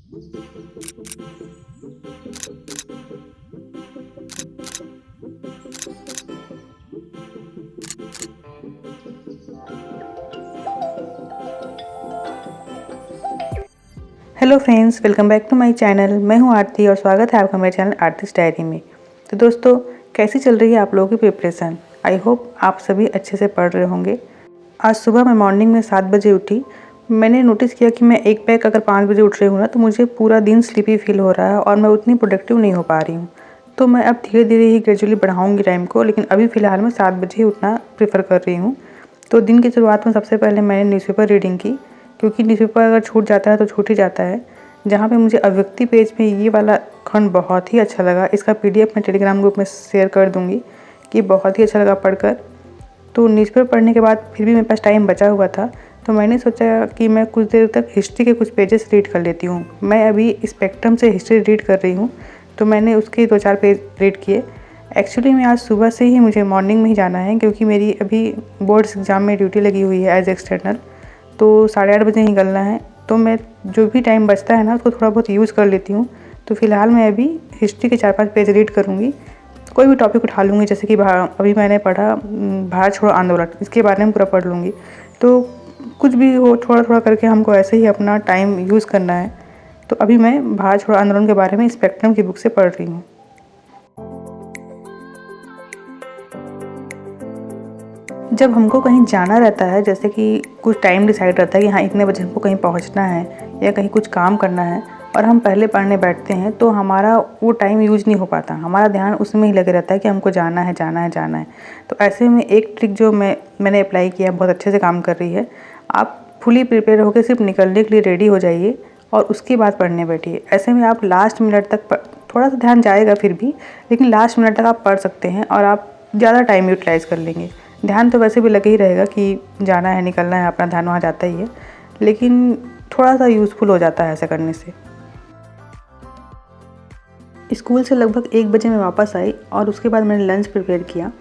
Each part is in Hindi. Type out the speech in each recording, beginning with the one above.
Hello friends, welcome back to my channel. मैं हूं आरती और स्वागत है आपका मेरे चैनल आरतीस डायरी में। तो दोस्तों, कैसी चल रही है आप लोगों की प्रिपरेशन? आई होप आप सभी अच्छे से पढ़ रहे होंगे। आज सुबह मैं मॉर्निंग में 7 बजे उठी। मैंने नोटिस किया कि मैं एक बैग अगर 5 बजे उठ रही हूँ ना, तो मुझे पूरा दिन स्लीपी फील हो रहा है और मैं उतनी प्रोडक्टिव नहीं हो पा रही हूँ। तो मैं अब धीरे धीरे ही ग्रेजुअली बढ़ाऊँगी टाइम को, लेकिन अभी फ़िलहाल मैं 7 बजे ही उठना प्रेफर कर रही हूँ। तो दिन की शुरुआत में सबसे पहले मैंने न्यूज़पेपर रीडिंग की, क्योंकि न्यूज़पेपर अगर छूट जाता है तो छूट ही जाता है। जहाँ पे मुझे अभिव्यक्ति पेज में ये वाला खंड बहुत ही अच्छा लगा। इसका पीडीएफ मैं टेलीग्राम ग्रुप में शेयर कर दूँगी कि बहुत ही अच्छा लगा पढ़कर। तो न्यूज़पेपर पढ़ने के बाद फिर भी मेरे पास टाइम बचा हुआ था, तो मैंने सोचा कि मैं कुछ देर तक हिस्ट्री के कुछ पेजेस रीड कर लेती हूँ। मैं अभी स्पेक्ट्रम से हिस्ट्री रीड कर रही हूँ, तो मैंने उसके 2-4 पेज रीड किए। एक्चुअली मैं आज सुबह से ही मुझे मॉर्निंग में ही जाना है, क्योंकि मेरी अभी बोर्ड्स एग्ज़ाम में ड्यूटी लगी हुई है एज़ एक्सटर्नल। तो 8:30 बजे निकलना है, तो मैं जो भी टाइम बचता है ना, उसको थोड़ा बहुत यूज़ कर लेती हूँ। तो फ़िलहाल मैं अभी हिस्ट्री के 4-5 पेज रीड करूँगी। कोई भी टॉपिक उठा लूँगी, जैसे कि अभी मैंने पढ़ा भारत छोड़ो आंदोलन, इसके बारे में पूरा पढ़ लूँगी। तो कुछ भी हो, थोड़ा-थोड़ा करके हमको ऐसे ही अपना टाइम यूज़ करना है। तो अभी मैं भारत छोड़ो आंदोलन के बारे में स्पेक्ट्रम की बुक से पढ़ रही हूँ। जब हमको कहीं जाना रहता है, जैसे कि कुछ टाइम डिसाइड रहता है कि हाँ इतने बजे हमको कहीं पहुंचना है या कहीं कुछ काम करना है, और हम पहले पढ़ने बैठते हैं, तो हमारा वो टाइम यूज़ नहीं हो पाता। हमारा ध्यान उसमें ही लगे रहता है कि हमको जाना है, जाना है, जाना है। तो ऐसे में एक ट्रिक जो मैंने अप्लाई किया, बहुत अच्छे से काम कर रही है। आप फुली प्रिपेयर होकर सिर्फ निकलने के लिए रेडी हो जाइए और उसके बाद पढ़ने बैठिए। ऐसे में आप लास्ट मिनट तक थोड़ा सा ध्यान जाएगा फिर भी, लेकिन लास्ट मिनट तक आप पढ़ सकते हैं और आप ज़्यादा टाइम यूटिलाइज़ कर लेंगे। ध्यान तो वैसे भी लगे ही रहेगा कि जाना है, निकलना है, अपना ध्यान वहाँ जाता ही है, लेकिन थोड़ा सा यूज़फुल हो जाता है ऐसा करने से। स्कूल से लगभग 1 बजे मैं वापस आई और उसके बाद मैंने लंच प्रिपेयर किया।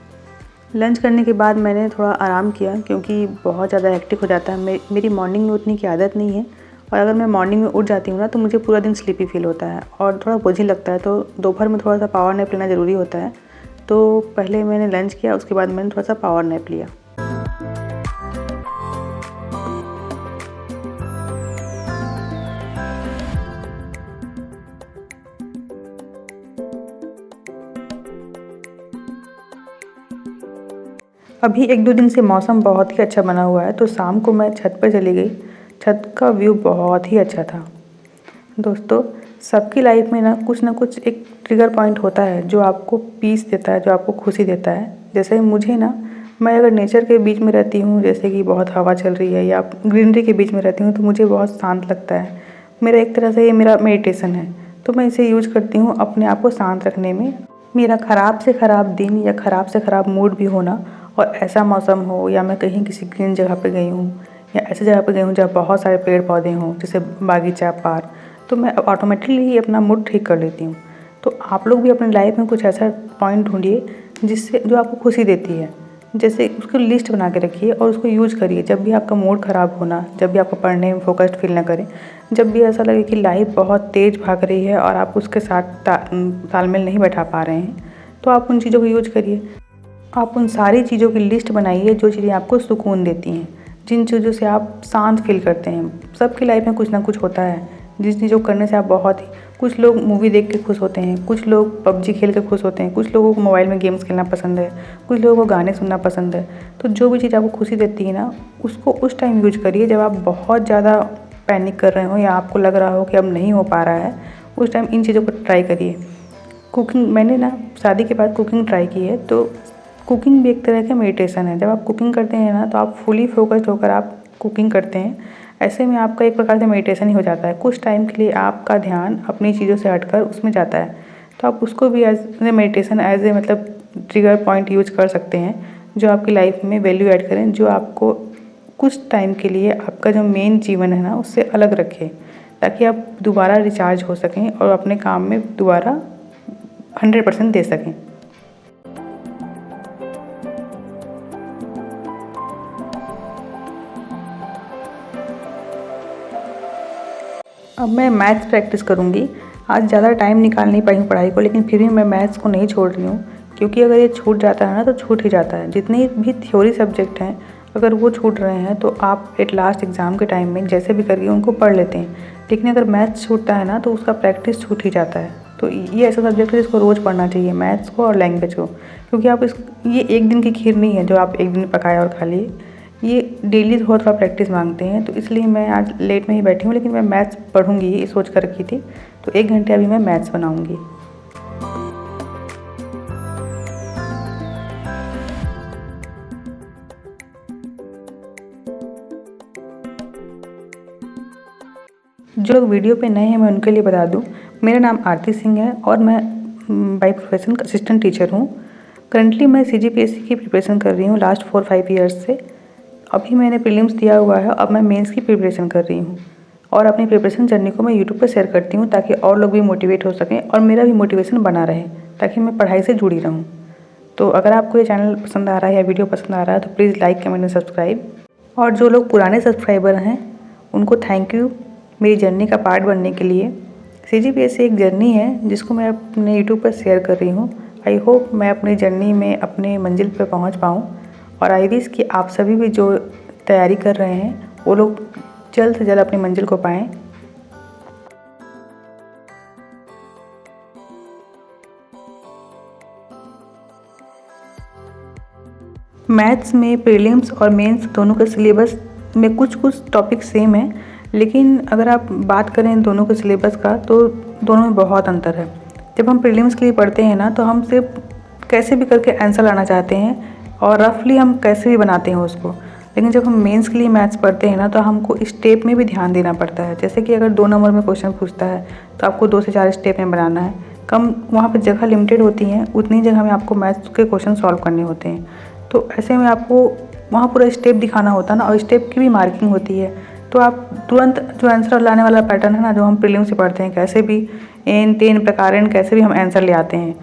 लंच करने के बाद मैंने थोड़ा आराम किया, क्योंकि बहुत ज़्यादा हेक्टिक हो जाता है। मेरी मॉर्निंग में उठने की आदत नहीं है, और अगर मैं मॉर्निंग में उठ जाती हूँ ना, तो मुझे पूरा दिन स्लीपी फील होता है और थोड़ा बोझिल लगता है। तो दोपहर में थोड़ा सा पावर नैप लेना ज़रूरी होता है। तो पहले मैंने लंच किया, उसके बाद मैंने थोड़ा सा पावर नैप लिया। अभी 1-2 दिन से मौसम बहुत ही अच्छा बना हुआ है, तो शाम को मैं छत पर चली गई। छत का व्यू बहुत ही अच्छा था। दोस्तों, सबकी लाइफ में ना कुछ एक ट्रिगर पॉइंट होता है जो आपको पीस देता है, जो आपको खुशी देता है। जैसे मुझे ना, मैं अगर नेचर के बीच में रहती हूँ, जैसे कि बहुत हवा चल रही है या ग्रीनरी के बीच में रहती हूँ, तो मुझे बहुत शांत लगता है। मेरा एक तरह से ये मेरा मेडिटेशन है। तो मैं इसे यूज़ करती हूँ अपने आप को शांत रखने में। मेरा ख़राब से ख़राब दिन या ख़राब से ख़राब मूड भी हो ना, और ऐसा मौसम हो, या मैं कहीं किसी ग्रीन जगह पे गई हूँ या ऐसी जगह पे गई हूँ जहाँ बहुत सारे पेड़ पौधे हों, जैसे बागीचा, पार्क, तो मैं ऑटोमेटिकली ही अपना मूड ठीक कर लेती हूँ। तो आप लोग भी अपनी लाइफ में कुछ ऐसा पॉइंट ढूंढिए जिससे जो आपको खुशी देती है। जैसे उसकी लिस्ट बना के रखिए और उसको यूज़ करिए जब भी आपका मूड ख़राब होना, जब भी आपको पढ़ने में फोकस्ड फील ना करें, जब भी ऐसा लगे कि लाइफ बहुत तेज़ भाग रही है और आप उसके साथ तालमेल नहीं बैठा पा रहे हैं, तो आप उन चीज़ों को यूज़ करिए। आप उन सारी चीज़ों की लिस्ट बनाइए जो चीज़ें आपको सुकून देती हैं, जिन चीज़ों से आप शांत फील करते हैं। सबकी लाइफ में कुछ ना कुछ होता है जिस चीज़ों को करने से आप बहुत ही, कुछ लोग मूवी देख के खुश होते हैं, कुछ लोग पबजी खेल के खुश होते हैं, कुछ लोगों को मोबाइल में गेम्स खेलना पसंद है, कुछ लोगों को गाने सुनना पसंद है। तो जो भी चीज़ आपको खुशी देती है ना, उसको उस टाइम यूज करिए जब आप बहुत ज़्यादा पैनिक कर रहे हो या आपको लग रहा हो कि अब नहीं हो पा रहा है। उस टाइम इन चीज़ों को ट्राई करिए। कुकिंग, मैंने ना शादी के बाद कुकिंग ट्राई की है, तो कुकिंग भी एक तरह का मेडिटेशन है। जब आप कुकिंग करते हैं ना, तो आप फुली फोकस्ड होकर आप कुकिंग करते हैं। ऐसे में आपका एक प्रकार से मेडिटेशन ही हो जाता है। कुछ टाइम के लिए आपका ध्यान अपनी चीज़ों से हटकर उसमें जाता है, तो आप उसको भी as a meditation, as a मतलब ट्रिगर पॉइंट यूज कर सकते हैं, जो आपकी लाइफ में वैल्यू ऐड करें, जो आपको कुछ टाइम के लिए आपका जो मेन जीवन है ना, उससे अलग रखें, ताकि आप दोबारा रिचार्ज हो सकें और अपने काम में दोबारा 100% दे सकें। अब मैं मैथ्स प्रैक्टिस करूँगी। आज ज़्यादा टाइम निकाल नहीं पाई हूँ पढ़ाई को, लेकिन फिर भी मैं मैथ्स को नहीं छोड़ रही हूँ, क्योंकि अगर ये छूट जाता है ना तो छूट ही जाता है। जितने भी थ्योरी सब्जेक्ट हैं अगर वो छूट रहे हैं तो आप एट लास्ट एग्ज़ाम के टाइम में जैसे भी करके उनको पढ़ लेते हैं, लेकिन अगर मैथ्स छूटता है ना तो उसका प्रैक्टिस छूट ही जाता है। तो ये ऐसा सब्जेक्ट है जिसको रोज़ पढ़ना चाहिए, मैथ्स को और लैंग्वेज को, क्योंकि आप ये एक दिन की खीर नहीं है जो आप एक दिन पकाए और खा लिए। ये डेली थोड़ा थोड़ा प्रैक्टिस मांगते हैं। तो इसलिए मैं आज लेट में ही बैठी हूँ, लेकिन मैं मैथ्स पढ़ूँगी ये सोच कर रखी थी। तो 1 घंटे अभी मैं मैथ्स बनाऊँगी। जो लोग वीडियो पे नए हैं मैं उनके लिए बता दूं, मेरा नाम आरती सिंह है और मैं बाय प्रोफेशन असिस्टेंट टीचर हूं। करंटली मैं सीजीपीएससी की प्रिपरेशन कर रही हूं लास्ट 4-5 ईयर्स से। अभी मैंने प्रीलिम्स दिया हुआ है, अब मैं मेंस की प्रिपरेशन कर रही हूं और अपनी प्रिपरेशन जर्नी को मैं यूट्यूब पर शेयर करती हूँ ताकि और लोग भी मोटिवेट हो सकें और मेरा भी मोटिवेशन बना रहे, ताकि मैं पढ़ाई से जुड़ी रहूँ। तो अगर आपको ये चैनल पसंद आ रहा है या वीडियो पसंद आ रहा है तो please like, comment and subscribe. और जो लोग पुराने सब्सक्राइबर हैं उनको थैंक यू मेरी जर्नी का पार्ट बनने के लिए। सीजीपीएससी एक जर्नी है जिसको मैं अपने यूट्यूब पर शेयर कर रही हूँ। आई होप मैं अपनी जर्नी में अपने मंजिल पर पहुँच पाऊँ और आई विश कि आप सभी भी जो तैयारी कर रहे हैं वो लोग जल्द से जल्द अपनी मंजिल को पाएँ। मैथ्स में प्रीलिम्स और मेंस दोनों के सिलेबस में कुछ टॉपिक सेम है, लेकिन अगर आप बात करें इन दोनों के सिलेबस का तो दोनों में बहुत अंतर है। जब हम प्रीलिम्स के लिए पढ़ते हैं ना तो हम सिर्फ कैसे भी करके आंसर लाना चाहते हैं और रफली हम कैसे भी बनाते हैं उसको, लेकिन जब हम मेंस के लिए मैथ्स पढ़ते हैं ना तो हमको स्टेप में भी ध्यान देना पड़ता है। जैसे कि अगर 2 नंबर में क्वेश्चन पूछता है तो आपको 2 से 4 स्टेप में बनाना है। कम वहाँ पर जगह लिमिटेड होती हैं, उतनी जगह में आपको मैथ्स के क्वेश्चन सॉल्व करने होते हैं। तो ऐसे में आपको वहाँ पूरा स्टेप दिखाना होता है ना, और स्टेप की भी मार्किंग होती है। तो आप तुरंत जो आंसर लाने वाला पैटर्न है ना जो हम प्रीलिम से पढ़ते हैं, कैसे भी एन तेन प्रकारेण कैसे भी हम आंसर ले आते हैं,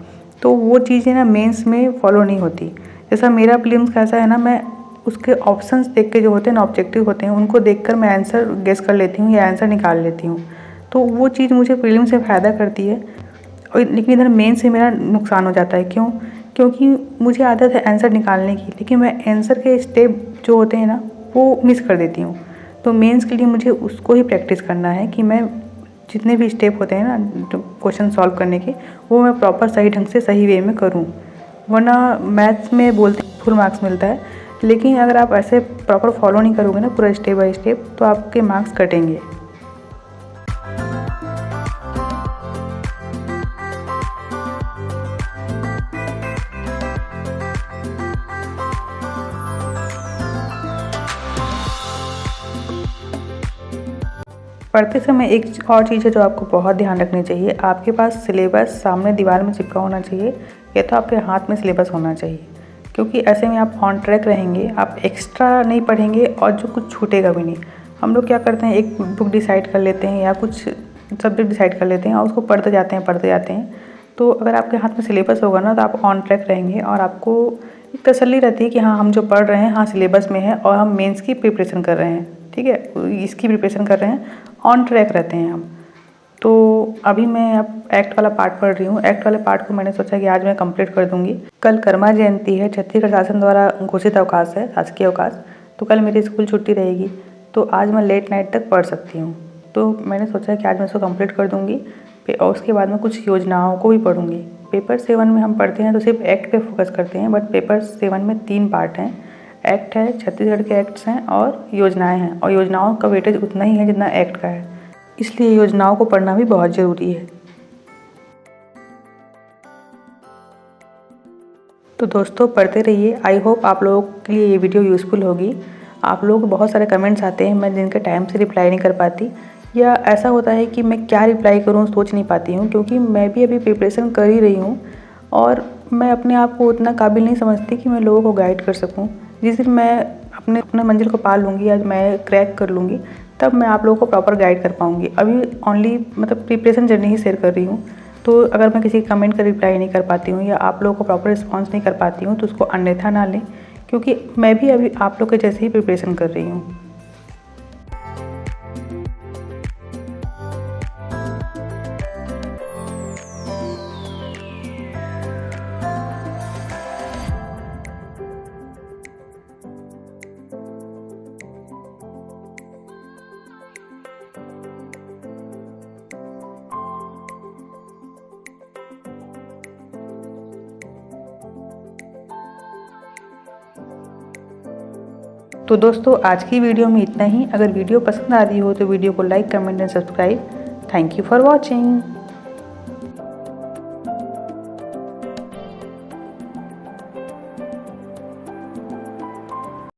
तो वो चीज़ें ना मेंस में फॉलो नहीं होती। जैसा मेरा प्रीलिम्स कैसा है ना, मैं उसके ऑप्शंस देख के जो होते हैं ना, ऑब्जेक्टिव होते हैं, उनको देखकर मैं आंसर गेस कर लेती हूँ या आंसर निकाल लेती हूँ। तो वो चीज़ मुझे प्रीलिम से फ़ायदा करती है, और लेकिन इधर मेंस से मेरा नुकसान हो जाता है। क्यों? क्योंकि मुझे आदत है आंसर निकालने की, लेकिन मैं आंसर के स्टेप जो होते हैं ना वो मिस कर देती हूँ। तो मेंस के लिए मुझे उसको ही प्रैक्टिस करना है कि मैं जितने भी स्टेप होते हैं ना क्वेश्चन सॉल्व करने के, वो मैं प्रॉपर सही ढंग से सही वे में करूँ। वरना मैथ्स में बोलते फुल मार्क्स मिलता है, लेकिन अगर आप ऐसे प्रॉपर फॉलो नहीं करोगे ना पूरा स्टेप बाय स्टेप तो आपके मार्क्स कटेंगे। पढ़ते समय एक और चीज़ है जो आपको बहुत ध्यान रखनी चाहिए, आपके पास सिलेबस सामने दीवार में चिपका होना चाहिए या तो आपके हाथ में सिलेबस होना चाहिए, क्योंकि ऐसे में आप ऑन ट्रैक रहेंगे, आप एक्स्ट्रा नहीं पढ़ेंगे और जो कुछ छूटेगा भी नहीं। हम लोग क्या करते हैं, एक बुक डिसाइड कर लेते हैं या कुछ सब्जेक्ट डिसाइड कर लेते हैं और उसको पढ़ते जाते हैं। तो अगर आपके हाथ में सिलेबस होगा ना तो आप ऑन ट्रैक रहेंगे और आपको एक तसल्ली रहती है कि हाँ हम जो पढ़ रहे हैं हाँ सिलेबस में है और हम मेंस की प्रिपरेशन कर रहे हैं, ठीक है, इसकी प्रिपरेशन कर रहे हैं, ऑन ट्रैक रहते हैं हम। तो अभी मैं अब एक्ट वाला पार्ट पढ़ रही हूँ। एक्ट वाले पार्ट को मैंने सोचा कि आज मैं कंप्लीट कर दूँगी। कल कर्मा जयंती है, छत्तीसगढ़ शासन द्वारा घोषित अवकाश है, शासकीय अवकाश, तो कल मेरी स्कूल छुट्टी रहेगी, तो आज मैं लेट नाइट तक पढ़ सकती हूँ। तो मैंने सोचा कि आज मैं इसको कंप्लीट कर दूँगी और उसके बाद में कुछ योजनाओं को भी पढ़ूँगी। पेपर 7 में हम पढ़ते हैं तो सिर्फ एक्ट पे फोकस करते हैं, बट पेपर 7 में 3 पार्ट हैं। एक्ट है, छत्तीसगढ़ के एक्ट्स हैं और योजनाएं हैं, और योजनाओं का वेटेज उतना ही है जितना एक्ट का है, इसलिए योजनाओं को पढ़ना भी बहुत ज़रूरी है। तो दोस्तों पढ़ते रहिए। आई होप आप लोगों के लिए ये वीडियो यूज़फुल होगी। आप लोगों को बहुत सारे कमेंट्स आते हैं मैं जिनके टाइम से रिप्लाई नहीं कर पाती, या ऐसा होता है कि मैं क्या रिप्लाई करूँ सोच नहीं पाती हूँ, क्योंकि मैं भी अभी प्रिपरेशन कर ही रही हूँ और मैं अपने आप को उतना काबिल नहीं समझती कि मैं लोगों को गाइड कर सकूँ। जिस दिन मैं अपने मंजिल को पा लूँगी या मैं क्रैक कर लूँगी तब मैं आप लोगों को प्रॉपर गाइड कर पाऊँगी। अभी ओनली प्रिपरेशन जर्नी ही शेयर कर रही हूँ। तो अगर मैं किसी कमेंट का रिप्लाई नहीं कर पाती हूँ या आप लोगों को प्रॉपर रिस्पॉन्स नहीं कर पाती हूँ तो उसको अन्यथा ना लें, क्योंकि मैं भी अभी आप लोग के जैसे ही प्रिपरेशन कर रही हूँ। तो दोस्तों आज की वीडियो में इतना ही। अगर वीडियो पसंद आ रही हो तो वीडियो को like, comment and subscribe. Thank you for watching.